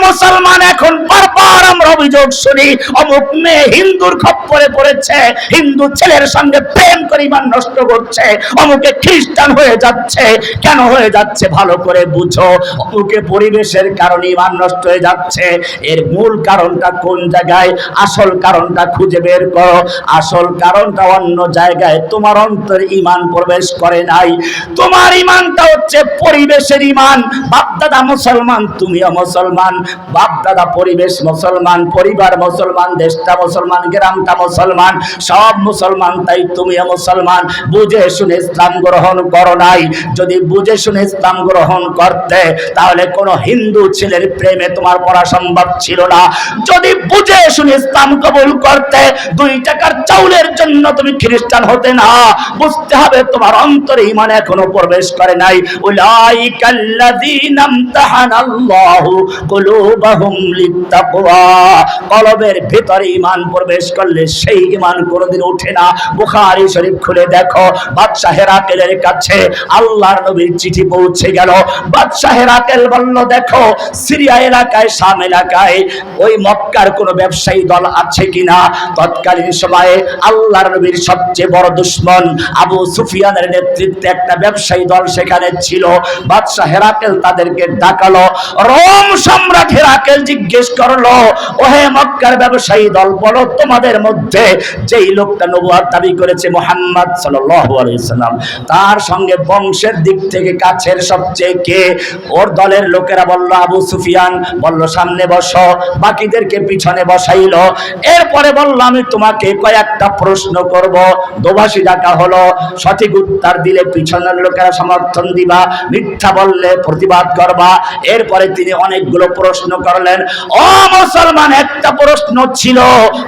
মুসলমান এখন বারবার আমরা অভিযোগ শুনি অমুক মেয়ে হিন্দুর খপ্পরে পড়েছে, হিন্দু ছেলের সঙ্গে প্রেম করে ঈমান নষ্ট করছে, অমুকে খ্রিস্টান হয়ে যাচ্ছে। কেন হয়ে যাচ্ছে ভালো করে বুঝো। অমুকে পরিবেশের কারণে ঈমান নষ্ট হয়ে যাচ্ছে। এর মূল কারণটা কোন জায়গায়? আসল কারণটা খুঁজে বের করো। আসল কারণটা অন্য জায়গায়। তোমার অন্তরে ঈমান প্রবেশ করে নাই। তোমার ঈমানটা হচ্ছে পরিবেশের ঈমান। বাপ দাদা মুসলমান, তুমিও মুসলমান। বাপ দাদা পরিবেশ মুসলমান, পরিবার মুসলমান, দেশটা মুসলমান, গ্রামটা মুসলমান, সব মুসলমান, তাই তুমিও মুসলমান। বুঝে শুনে ইসলাম গ্রহণ করো নাই। যদি বুঝে শুনে ইসলাম গ্রহণ করতে, তাহলে কোনো হিন্দু ছেলের প্রেমে তোমার পড়া সম্ভব ছিল না। যদি বুঝে শুনে ইসলাম কবুল করতে, 2 টাকার চাউলের জন্য তুমি খ্রিস্টান হতে না। বুঝতে হবে তোমার অন্তরে ঈমান এখনো প্রবেশ করে নাই। উলাইকাল্লাযীনা ইমতাহানাল্লাহু কুলুবাহুম লিত্তাকওয়া। কলবের ভিতরে ঈমান প্রবেশ করলে সেই ঈমান কোনোদিন ওঠে না। বুখারী শরীফ খুলে দেখো, বাদশা হেরাকেলের কাছে আল্লাহর নবীর চিঠি পৌঁছে গেল। বাদশা হেরাকেল বলল, দেখো সিরিয়া এলাকায়, শাম এলাকায় ওই মক্কার কোনো ব্যবসায়ী দল আছে কিনা। তৎকালীন সময়ে আল্লাহর নবীর সবচেয়ে বড় দুশমন আবু সুফিয়ানের নেতৃত্বে একটা ব্যবসায়ী দল সেখানে ছিল। বাদশা হেরাকেল তাদেরকে ডাকালো। রোম সম্রাট হেরাকেল জিজ্ঞেস করলো, ওহে মক্কার ব্যবসায়ী দল, বলো তোমাদের মধ্যে যেই লোকটা নবুয়ত দাবি করেছে মুহাম্মদ সাল্লাল্লাহু আলাইহি সাল্লাম, তার সঙ্গে বংশের দিক থেকে কাছের সবচেয়ে কে? ওর দলের লোকেরা বলল আবু সুফিয়ান। বলল সামনে বসো। বাকিদেরকে পিছনে বসাইলো। এরপরে বলল, আমি তোমাকে কয়েকটা প্রশ্ন করব। দোভাষী ডাকা হলো। সঠিক উত্তর দিলে পিছনের লোকেরা সমর্থন দিবা, মিথ্যা বললে প্রতিবাদ করবা। এরপরে তিনি অনেকগুলো প্রশ্ন করলেন। ও মুসলমান, একটা প্রশ্ন ছিল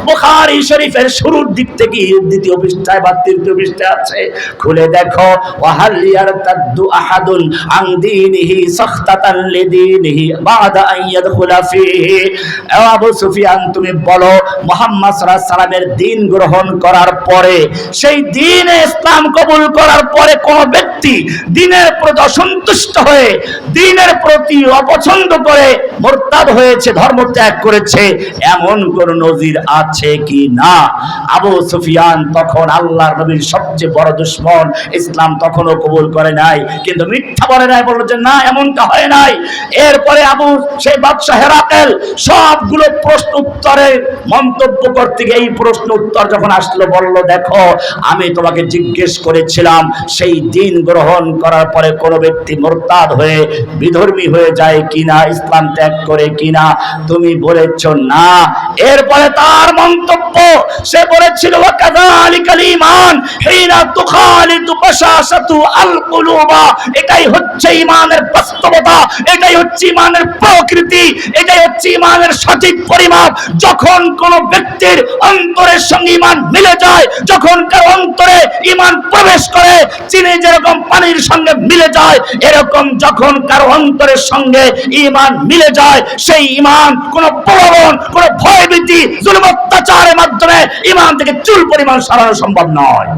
বুখারী শরীফের শুরুর দিক থেকে 2য় পৃষ্ঠায় বা 3য় পৃষ্ঠায় আছে, খুলে দেখো। ওয়াহাল ইয়ারতাদ্দু আহাদুন আন দীনিহি সাখতাতান লিদীনিহি বাদা আন ইয়াদখুলা ফীহি। আবু সুফিয়ান, তুমি বলো, মুহাম্মদ সাল্লাল্লাহু আলাইহি সাল্লামের দ্বীন গ্রহণ করার পরে, সেই দ্বীনে ইসলাম কবুল করার পরে কোন ব্যক্তি দ্বীনের প্রতি অসন্তুষ্ট হয়ে, দ্বীনের প্রতি অপছন্দ করে মুরতাদ হয়েছে, ধর্ম ত্যাগ করেছে, এমন কোন নজির আছে কি না? আবু সুফিয়ান তখন আল্লাহর নবীর সবচেয়ে বড় দুশমন। ইসলাম তখনও কবুল করে নাই, কিন্তু মিথ্যা বলে নাই, বলল যে না, এমনটা হয় নাই। এরপরে সেই বাদশা হেরাকেল সবগুলো প্রশ্ন উত্তরে মন্তব্য করতে গিয়ে এই প্রশ্ন উত্তর যখন আসলো, বলল দেখো, আমি তোমাকে জিজ্ঞেস করেছিলাম সেই দ্বীন গ্রহণ করার পরে কোন ব্যক্তি মুরতাদ হয়ে বিধর্মী হয়ে যায় কিনা, ইসলাম ত্যাগ করে কিনা, তুমি বলেছ না। এরপরে তার মন্তব্য, সে বলেছিল ওয়াকাযালিকাল ঈমান হিনা তুখালিতু বাশাশাতু আল কুলুবা। এটাই হচ্ছে ঈমানের বাস্তবতা, এটাই হচ্ছে ঈমানের প্রকৃতি, এটাই হচ্ছে ঈমানের সঠিক পরিমাপ। যখন কোন ব্যক্তির অন্তরের সঙ্গে ঈমান মিলে যায়, যখন কার অন্তরে ঈমান প্রবেশ করে, চিনি যেরকম পানির সঙ্গে মিলে যায়, এরকম যখন কার অন্তরের সঙ্গে ঈমান মিলে যায়, সেই ঈমান কোন প্রলোভন, কোন ভয়ভীতি, জুলুম অত্যাচারের মাধ্যমে ঈমান থেকে চুল পরিমাণ সরানো সম্ভব নয়।